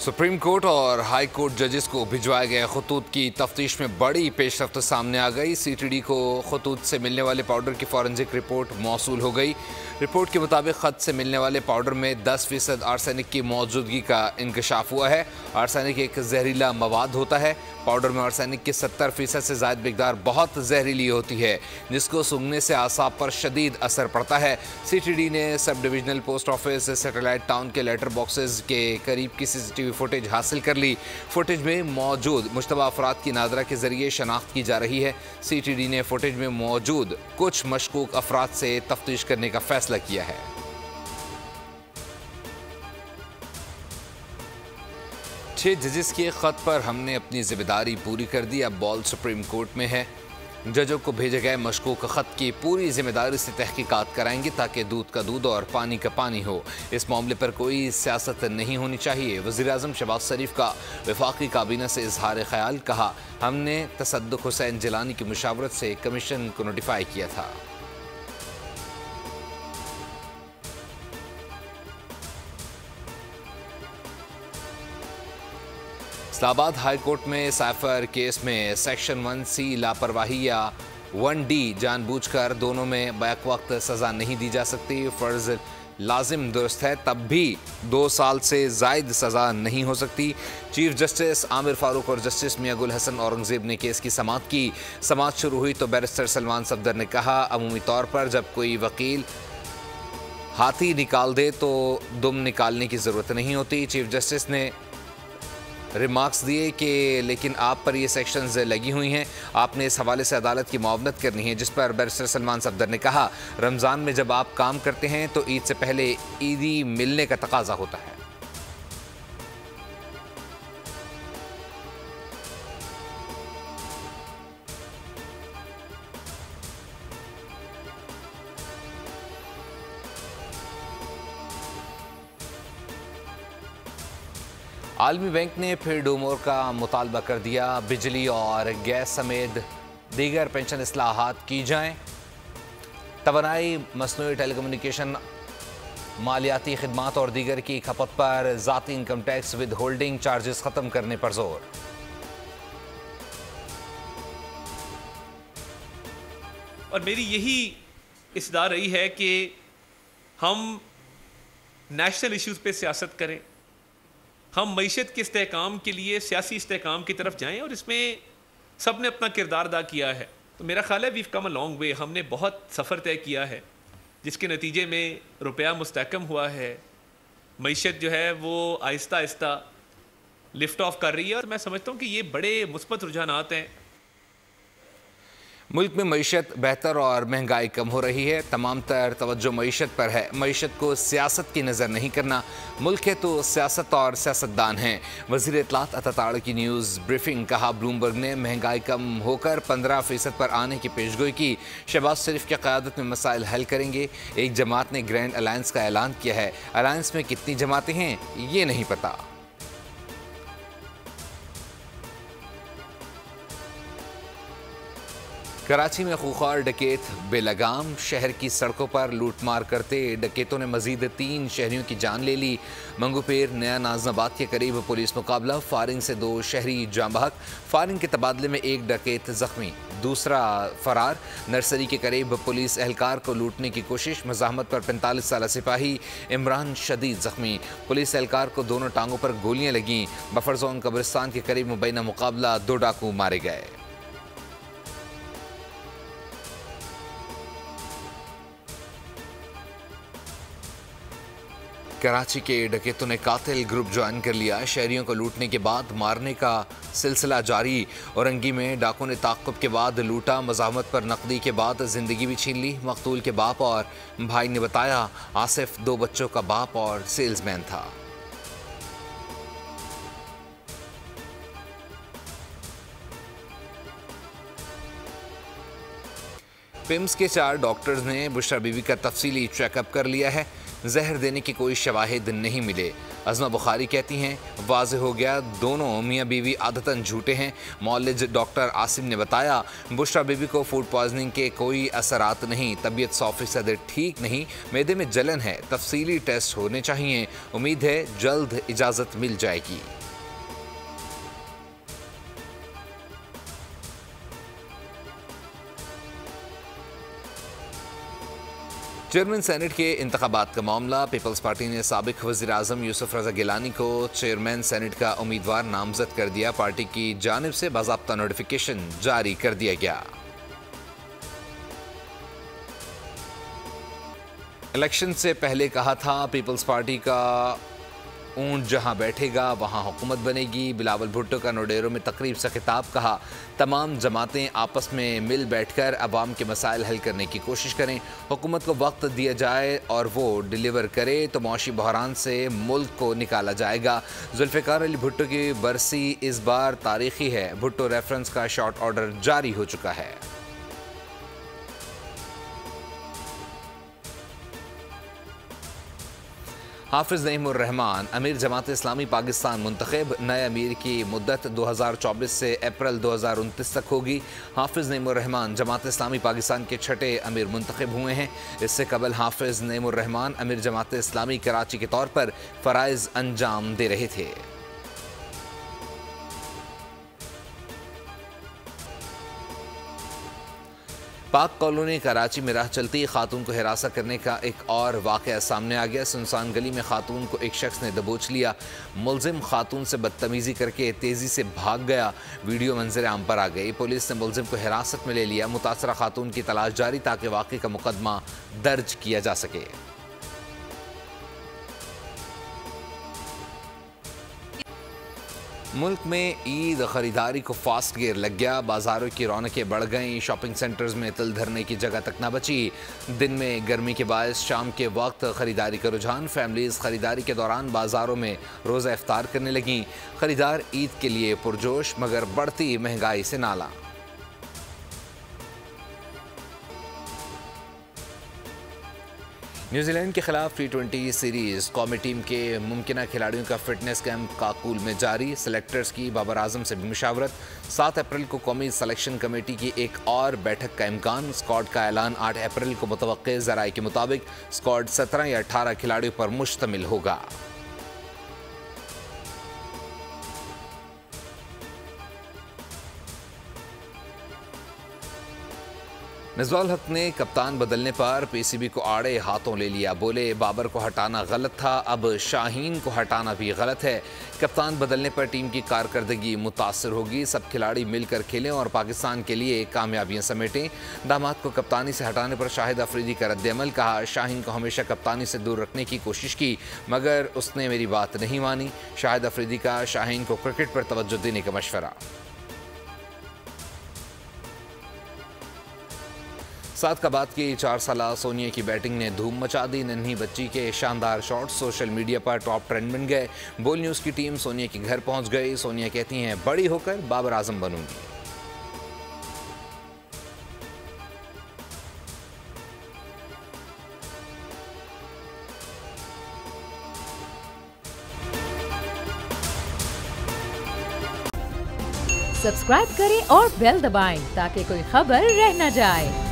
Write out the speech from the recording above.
Supreme court और high court जजेस को भिजवाए गए खतूत की तफ्तीश में बड़ी पेशरफ्त सामने आ गई। सीटीडी को खतूत से मिलने वाले पाउडर की फॉरेंसिक रिपोर्ट मौसूल हो गई। रिपोर्ट के मुताबिक खत से मिलने वाले पाउडर में 10% आर्सेनिक की मौजूदगी का इंकशाफ हुआ है। आर्सेनिक एक जहरीला मवाद होता है। पाउडर में आर्सेनिक की 70% से ज़ायद मिकदार बहुत जहरीली होती है, जिसको सूंघने से आसाब पर शदीद असर पड़ता है। सीटीडी ने sub divisional post office satellite town के लेटर बॉक्सेस के करीब की सीसीटीवी फुटेज हासिल कर ली। फुटेज में मौजूद मुश्तबा अफराद की नादरा के जरिए शनाख्त की जा रही है। सीटीडी ने फुटेज में मौजूद कुछ मशकूक अफराद से तफ्तीश करने का फैसला किया है। छह जजेस के खत पर हमने अपनी जिम्मेदारी पूरी कर दी। अब बॉल सुप्रीम कोर्ट में है। जजों को भेजे गए मशकूक खत की पूरी जिम्मेदारी से तहकीकात कराएंगे ताकि दूध का दूध और पानी का पानी हो। इस मामले पर कोई सियासत नहीं होनी चाहिए। वज़ीर-ए-आज़म शहबाज शरीफ का वफाकी काबीना से इजहार ख्याल। कहा, हमने तसद्दुक़ हुसैन जिलानी की मुशावरत से कमीशन को नोटिफाई किया था। इस्लामाबाद हाई कोर्ट में साइफर केस में सेक्शन 1C लापरवाही या 1D जानबूझकर दोनों में बैक वक्त सज़ा नहीं दी जा सकती। फ़र्ज़ लाजिम दुरुस्त है, तब भी 2 साल से ज़ायद सज़ा नहीं हो सकती। चीफ जस्टिस आमिर फारूक और जस्टिस मियां गुल हसन औरंगज़ेब ने केस की समाअत की। समाअत शुरू हुई तो बैरिस्टर सलमान सफदर ने कहा, अमूमी तौर पर जब कोई वकील हाथी निकाल दे तो दुम निकालने की ज़रूरत नहीं होती। चीफ जस्टिस ने रिमार्क्स दिए कि लेकिन आप पर ये सेक्शंस लगी हुई हैं, आपने इस हवाले से अदालत की मुआवनत करनी है। जिस पर बैरिस्टर सलमान सफदर ने कहा, रमज़ान में जब आप काम करते हैं तो ईद से पहले ईदी मिलने का तकाजा होता है। आलमी बैंक ने फिर डोमोर का मुतालबा कर दिया। बिजली और गैस समेत दीगर पेंशन इस्लाहात की जाएं। तवानाई, मसनूई टेलीकम्युनिकेशन, मालियाती खिदमात और दीगर की खपत पर ज़ाती income tax with holding charges ख़त्म करने पर जोर। और मेरी यही इस्तदा रही है कि हम नेशनल इश्यूज़ पे सियासत करें, हम मईशत के इस्तेहकाम के लिए सियासी इस्तेहकाम की तरफ जाएं, और इसमें सब ने अपना किरदार अदा किया है। तो मेरा ख्याल है weave come a long way. हमने बहुत सफ़र तय किया है जिसके नतीजे में रुपया मुस्तहकम हुआ है। मईशत जो है वो आहिस्ता आहिस्ता लिफ्ट ऑफ कर रही है, और मैं समझता हूँ कि ये बड़े मुस्बत रुझानात हैं। मुल्क में मईशत बेहतर और महंगाई कम हो रही है। तमाम तर तवज्जो मईशत पर है। मईशत को सियासत की नज़र नहीं करना। मुल्क है तो सियासत और सियासतदान हैं। वज़ीर इत्तलात अताताड़ की न्यूज़ ब्रीफिंग। कहा, ब्लूमबर्ग ने महंगाई कम होकर 15% पर आने की पेशगोई की। शहबाज शरीफ की क़यादत में मसाइल हल करेंगे। एक जमात ने ग्रैंड अलायंस का ऐलान किया है। अलायंस में कितनी जमातें हैं ये नहीं पता। कराची में खूंखार डकैत बेलगाम। शहर की सड़कों पर लूटमार करते डकैतों ने मजीद 3 शहरियों की जान ले ली। मंगूपेर नया नाजनाबाद के करीब पुलिस मुकाबला। फायरिंग से 2 शहरी जाँ बहक। फायरिंग के तबादले में 1 डकैत जख्मी, दूसरा फरार। नर्सरी के करीब पुलिस एहलकार को लूटने की कोशिश। मज़ाहमत पर 45 साला सिपाही इमरान शदीद जख्मी। पुलिस एहलकार को दोनों टांगों पर गोलियां लगीं। बफर जोन कब्रिस्तान के करीब मुबैना मुकाबला, 2 डाकू मारे गए। कराची के डकैतों ने कातिल ग्रुप ज्वाइन कर लिया। शहरियों को लूटने के बाद मारने का सिलसिला जारी। औरंगी में डाकुओं ने ताक़ुब के बाद लूटा। मज़ाहमत पर नकदी के बाद ज़िंदगी भी छीन ली। मकतूल के बाप और भाई ने बताया, आसिफ 2 बच्चों का बाप और सेल्समैन था। पिम्स के 4 डॉक्टर्स ने बुशरा बीबी का तफसीली चेकअप कर लिया है। जहर देने की कोई शवाहिद नहीं मिले। अज़मा बुखारी कहती हैं, वाज़ेह हो गया दोनों मियाँ बीवी आदतन झूठे हैं। मौलिज डॉक्टर आसिम ने बताया, बुशरा बीबी को फूड पॉइजनिंग के कोई असरात नहीं, तबीयत 100% ठीक नहीं, मैदे में जलन है, तफसीली टेस्ट होने चाहिए। उम्मीद है जल्द इजाज़त मिल जाएगी। चेयरमैन सेनेट के इंतखाबात का मामला। पीपल्स पार्टी ने साबिक वज़ीर आज़म यूसुफ रज़ा गिलानी को चेयरमैन सेनेट का उम्मीदवार नामजद कर दिया। पार्टी की जानिब से बाज़ाब्ता नोटिफिकेशन जारी कर दिया गया। इलेक्शन से पहले कहा था पीपल्स पार्टी का ऊंट जहां बैठेगा वहां हुकूमत बनेगी। बिलावल भुट्टो का नोडेरो में तकरीब से खिताब। कहा तमाम जमातें आपस में मिल बैठकर अवाम के मसाइल हल करने की कोशिश करें। हुकूमत को वक्त दिया जाए और वो डिलीवर करे तो मौशी बहरान से मुल्क को निकाला जाएगा। जुल्फ़िकार अली भुट्टो की बरसी इस बार तारीखी है। भुट्टो रेफरेंस का शॉर्ट ऑर्डर जारी हो चुका है। हाफिज नईमुर रहमान अमीर जमात इस्लामी पाकिस्तान मुंतखब। नए अमीर की मुद्दत 2024 से अप्रैल 2029 तक होगी। हाफिज नईमुर रहमान जमात इस्लामी पाकिस्तान के छठे अमीर मुंतखब हुए हैं। इससे कबल हाफिज नईमुर रहमान अमीर जमात इस्लामी कराची के तौर पर फ़राइज़ अंजाम दे रहे थे। पाक कॉलोनी कराची में राह चलती खातून को हिरासत करने का एक और वाक़या सामने आ गया। सुनसान गली में खातून को एक शख्स ने दबोच लिया। मुलजिम खातून से बदतमीज़ी करके तेज़ी से भाग गया। वीडियो मंजर आम पर आ गई। पुलिस ने मुलजिम को हिरासत में ले लिया। मुतासरा खातून की तलाश जारी ताकि वाक़े का मुकदमा दर्ज किया जा सके। मुल्क में ईद खरीदारी को फास्ट गियर लग गया। बाजारों की रौनकें बढ़ गईं। शॉपिंग सेंटर्स में तिल धरने की जगह तक न बची। दिन में गर्मी के बायस शाम के वक्त खरीदारी का रुझान। फैमिलीज खरीदारी के दौरान बाजारों में रोज़ा इफ्तार करने लगीं। खरीदार ईद के लिए पुरजोश, मगर बढ़ती महंगाई से नाला। न्यूजीलैंड के खिलाफ T20 सीरीज़ कौमी टीम के मुमकिन खिलाड़ियों का फिटनेस कैंप काकुल में जारी। सेलेक्टर्स की बाबर आजम से भी मुशावरत। 7 अप्रैल को कौमी सिलेक्शन कमेटी की एक और बैठक का इम्कान। स्क्वाड का ऐलान 8 अप्रैल को मुतवक्के। ज़राए के मुताबिक स्क्वाड 17 या 18 खिलाड़ियों पर मुश्तमिल होगा। मिसबाहुल हक ने कप्तान बदलने पर PCB को आड़े हाथों ले लिया। बोले बाबर को हटाना गलत था, अब शाहीन को हटाना भी गलत है। कप्तान बदलने पर टीम की कारकर्दगी मुतासर होगी। सब खिलाड़ी मिलकर खेलें और पाकिस्तान के लिए कामयाबियां समेटें। दामाद को कप्तानी से हटाने पर शाहिद अफरीदी का रद्द-ए-अमल। कहा शाहीन को हमेशा कप्तानी से दूर रखने की कोशिश की मगर उसने मेरी बात नहीं मानी। शाहिद अफरीदी का शाहीन को क्रिकेट पर तवज्जो देने का मशवरा। साथ का बात की 4 साला सोनिया की बैटिंग ने धूम मचा दी। नन्ही बच्ची के शानदार शॉट्स सोशल मीडिया पर टॉप ट्रेंड बन गए। बोल न्यूज़ की टीम सोनिया के घर पहुंच गई। सोनिया कहती हैं बड़ी होकर बाबर आजम बनूंगी। सब्सक्राइब करें और बेल दबाएं ताकि कोई खबर रह न जाए।